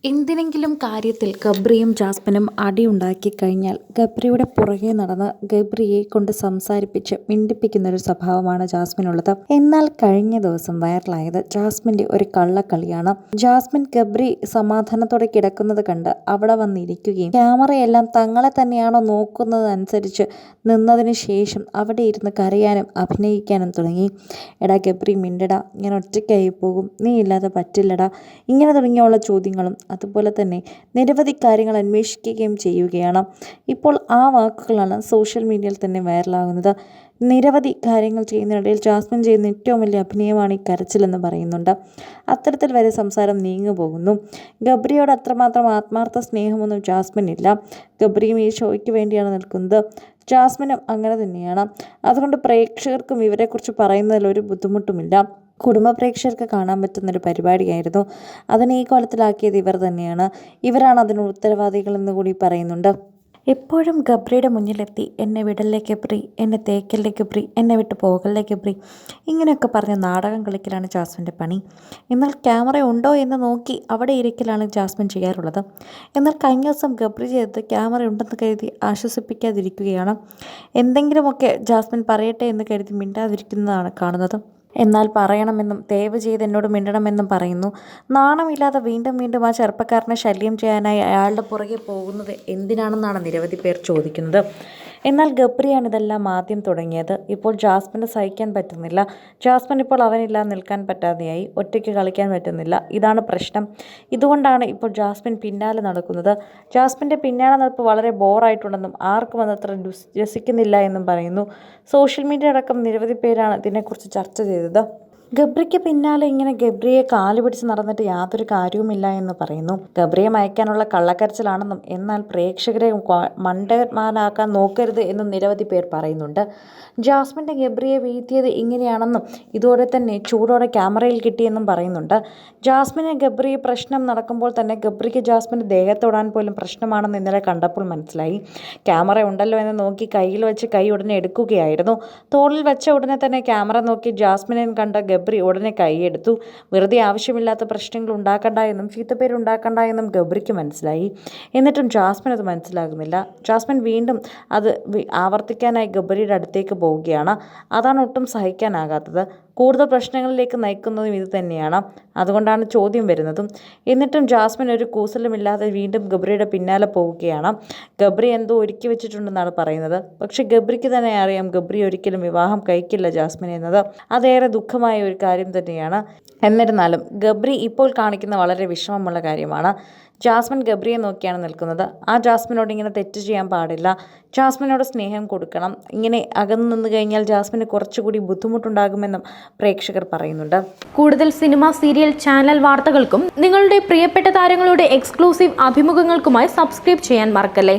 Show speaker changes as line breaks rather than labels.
എന്തിനെങ്കിലും കാര്യത്തിൽ ഗബ്രിയും ജാസ്മിനും അടിയുണ്ടാക്കി കഴിഞ്ഞാൽ ഗബ്രിയുടെ പുറകെ നടന്ന് ഗബ്രിയെ കൊണ്ട് സംസാരിപ്പിച്ച് മിണ്ടിപ്പിക്കുന്നൊരു സ്വഭാവമാണ് ജാസ്മിനുള്ളത്. എന്നാൽ കഴിഞ്ഞ ദിവസം വൈറലായത് ജാസ്മിൻ്റെ ഒരു കള്ളക്കളിയാണ്. ജാസ്മിൻ ഗബ്രി സമാധാനത്തോടെ കിടക്കുന്നത് കണ്ട് അവിടെ വന്നിരിക്കുകയും ക്യാമറയെല്ലാം തങ്ങളെ തന്നെയാണോ നോക്കുന്നതനുസരിച്ച് നിന്നതിന് ശേഷം അവിടെ ഇരുന്ന് കരയാനും അഭിനയിക്കാനും തുടങ്ങി. എടാ ഗബ്രി മിണ്ടടാ, ഞാൻ ഒറ്റയ്ക്കായി പോകും, നീ ഇല്ലാതെ പറ്റില്ലടാ, ഇങ്ങനെ തുടങ്ങിയുള്ള ചോദ്യങ്ങളും അതുപോലെ തന്നെ നിരവധി കാര്യങ്ങൾ അന്വേഷിക്കുകയും ചെയ്യുകയാണ്. ഇപ്പോൾ ആ വാക്കുകളാണ് സോഷ്യൽ മീഡിയയിൽ തന്നെ വൈറലാകുന്നത്. നിരവധി കാര്യങ്ങൾ ചെയ്യുന്നതിനിടയിൽ ജാസ്മിൻ ചെയ്യുന്ന ഏറ്റവും വലിയ അഭിനയമാണ് ഈ കരച്ചിലെന്ന് പറയുന്നുണ്ട്. അത്തരത്തിൽ വരെ സംസാരം നീങ്ങു പോകുന്നു. ഗബ്രിയോട് അത്രമാത്രം ആത്മാർത്ഥ സ്നേഹമൊന്നും ജാസ്മിനില്ല. ഗബ്രിയും ഈ ഷോയ്ക്ക് വേണ്ടിയാണ് നിൽക്കുന്നത്. ജാസ്മിനും അങ്ങനെ തന്നെയാണ്. അതുകൊണ്ട് പ്രേക്ഷകർക്കും ഇവരെക്കുറിച്ച് പറയുന്നതിൽ ഒരു ബുദ്ധിമുട്ടുമില്ല. കുടുംബ പ്രേക്ഷകർക്ക് കാണാൻ പറ്റുന്നൊരു പരിപാടിയായിരുന്നു. അതിനെ ഈ കോലത്തിലാക്കിയത് ഇവർ തന്നെയാണ്. ഇവരാണ് അതിന് ഉത്തരവാദികളെന്ന് കൂടി പറയുന്നുണ്ട്. എപ്പോഴും ഗബ്രിയുടെ മുന്നിലെത്തി എന്നെ വിടല്ലേ ഗബ്രി, എന്നെ തേക്കല്ലേ ഗബ്രി, എന്നെ വിട്ട് പോകല്ലേ ഗബ്രി, ഇങ്ങനെയൊക്കെ പറഞ്ഞ് നാടകം കളിക്കലാണ് ജാസ്മിൻ്റെ പണി. എന്നാൽ ക്യാമറ ഉണ്ടോ എന്ന് നോക്കി അവിടെ ഇരിക്കലാണ് ജാസ്മിൻ ചെയ്യാറുള്ളത്. എന്നാൽ കഴിഞ്ഞ ദിവസം ഗബ്രി ചെയ്തത് ക്യാമറ ഉണ്ടെന്ന് കരുതി ആശ്വസിപ്പിക്കാതിരിക്കുകയാണ്. എന്തെങ്കിലുമൊക്കെ ജാസ്മിൻ പറയട്ടെ എന്ന് കരുതി മിണ്ടാതിരിക്കുന്നതാണ് കാണുന്നത്. എന്നാൽ പറയണമെന്നും ദയവ് ചെയ്ത് എന്നോട് മിണ്ടണമെന്നും പറയുന്നു. നാണമില്ലാതെ വീണ്ടും വീണ്ടും ആ ചെറുപ്പക്കാരനെ ശല്യം ചെയ്യാനായി അയാളുടെ പുറകെ പോകുന്നത് എന്തിനാണെന്നാണ് നിരവധി പേർ ചോദിക്കുന്നത്. എന്നാൽ ഗബ്രിയാണ് ഇതെല്ലാം ആദ്യം തുടങ്ങിയത്. ഇപ്പോൾ ജാസ്മിന് സഹിക്കാൻ പറ്റുന്നില്ല. ജാസ്മിൻ ഇപ്പോൾ അവനില്ലാതെ നിൽക്കാൻ പറ്റാതെയായി. ഒറ്റയ്ക്ക് കളിക്കാൻ പറ്റുന്നില്ല. ഇതാണ് പ്രശ്നം. ഇതുകൊണ്ടാണ് ഇപ്പോൾ ജാസ്മിൻ പിന്നാലെ നടക്കുന്നത്. ജാസ്മിൻ്റെ പിന്നാലെ നടപ്പ് വളരെ ബോറായിട്ടുണ്ടെന്നും ആർക്കും അതത്ര രസിക്കുന്നില്ല എന്നും പറയുന്നു. സോഷ്യൽ മീഡിയ അടക്കം നിരവധി പേരാണ് ഇതിനെക്കുറിച്ച് ചർച്ച ചെയ്തത്. ഗബ്രിക്ക് പിന്നാലെ ഇങ്ങനെ ഗബ്രിയെ കാല് പിടിച്ച് നടന്നിട്ട് യാതൊരു കാര്യവുമില്ല എന്ന് പറയുന്നു. ഗബ്രിയെ മയക്കാനുള്ള കള്ളക്കരച്ചിലാണെന്നും എന്നാൽ പ്രേക്ഷകരെ മണ്ടന്മാരാക്കാൻ നോക്കരുത് എന്നും നിരവധി പേർ പറയുന്നുണ്ട്. ജാസ്മിൻ്റെ ഗബ്രിയെ വീഴ്ത്തിയത് ഇങ്ങനെയാണെന്നും ഇതോടെ തന്നെ ചൂടോടെ ക്യാമറയിൽ കിട്ടിയെന്നും പറയുന്നുണ്ട്. ജാസ്മിന് ഗബ്രി പ്രശ്നം നടക്കുമ്പോൾ തന്നെ ഗബ്രിക്ക് ജാസ്മിൻ്റെ ദേഹത്തോടാൻ പോലും പ്രശ്നമാണെന്ന് ഇന്നലെ കണ്ടപ്പോൾ മനസ്സിലായി. ക്യാമറ ഉണ്ടല്ലോ എന്ന് നോക്കി കയ്യിൽ വെച്ച് കൈ ഉടനെ എടുക്കുകയായിരുന്നു. തോളിൽ വെച്ച ഉടനെ തന്നെ ക്യാമറ നോക്കി ജാസ്മിനെ കണ്ട ഗബ്രി ഉടനെ കൈയെടുത്തു. വെറുതെ ആവശ്യമില്ലാത്ത പ്രശ്നങ്ങൾ ഉണ്ടാക്കണ്ട എന്നും ചീത്തപ്പേരുണ്ടാക്കണ്ട എന്നും ഗബ്രിക്ക് മനസ്സിലായി. എന്നിട്ടും ജാസ്മിൻ അത് മനസ്സിലാകുന്നില്ല. ജാസ്മിൻ വീണ്ടും അത് ആവർത്തിക്കാനായി ഗബ്രിയുടെ അടുത്തേക്ക് പോവുകയാണ്. അതാണ് ഒട്ടും സഹിക്കാനാകാത്തത്. കൂടുതൽ പ്രശ്നങ്ങളിലേക്ക് നയിക്കുന്നതും ഇത് തന്നെയാണ്. അതുകൊണ്ടാണ് ചോദ്യം വരുന്നതും. എന്നിട്ടും ജാസ്മിൻ ഒരു കൂസലുമില്ലാതെ വീണ്ടും ഗബ്രിയുടെ പിന്നാലെ പോവുകയാണ്. ഗബ്രി എന്തോ ഒരുക്കി വെച്ചിട്ടുണ്ടെന്നാണ് പറയുന്നത്. പക്ഷെ ഗബ്രിക്ക് തന്നെ അറിയാം ഗബ്രി ഒരിക്കലും വിവാഹം കഴിക്കില്ല ജാസ്മിൻ എന്നത്. അതേറെ ദുഃഖമായ ഒരു കാര്യം തന്നെയാണ്. എന്നിരുന്നാലും ഗബ്രി ഇപ്പോൾ കാണിക്കുന്ന വളരെ വിഷമമുള്ള കാര്യമാണ്. ജാസ്മിൻ ഗബ്രിയെ നോക്കിയാണ് നിൽക്കുന്നത്. ആ ജാസ്മിനോട് ഇങ്ങനെ തെറ്റ് ചെയ്യാൻ പാടില്ല. ജാസ്മിനോട് സ്നേഹം കൊടുക്കണം. ഇങ്ങനെ അകന്നു നിന്ന് കഴിഞ്ഞാൽ ജാസ്മിന് കുറച്ചുകൂടി ബുദ്ധിമുട്ടുണ്ടാകുമെന്നും പ്രേക്ഷകർ പറയുന്നുണ്ട്.
കൂടുതൽ സിനിമ, സീരിയൽ, ചാനൽ വാർത്തകൾക്കും നിങ്ങളുടെ പ്രിയപ്പെട്ട താരങ്ങളുടെ എക്സ്ക്ലൂസീവ് അഭിമുഖങ്ങൾക്കുമായി സബ്സ്ക്രൈബ് ചെയ്യാൻ മറക്കല്ലേ.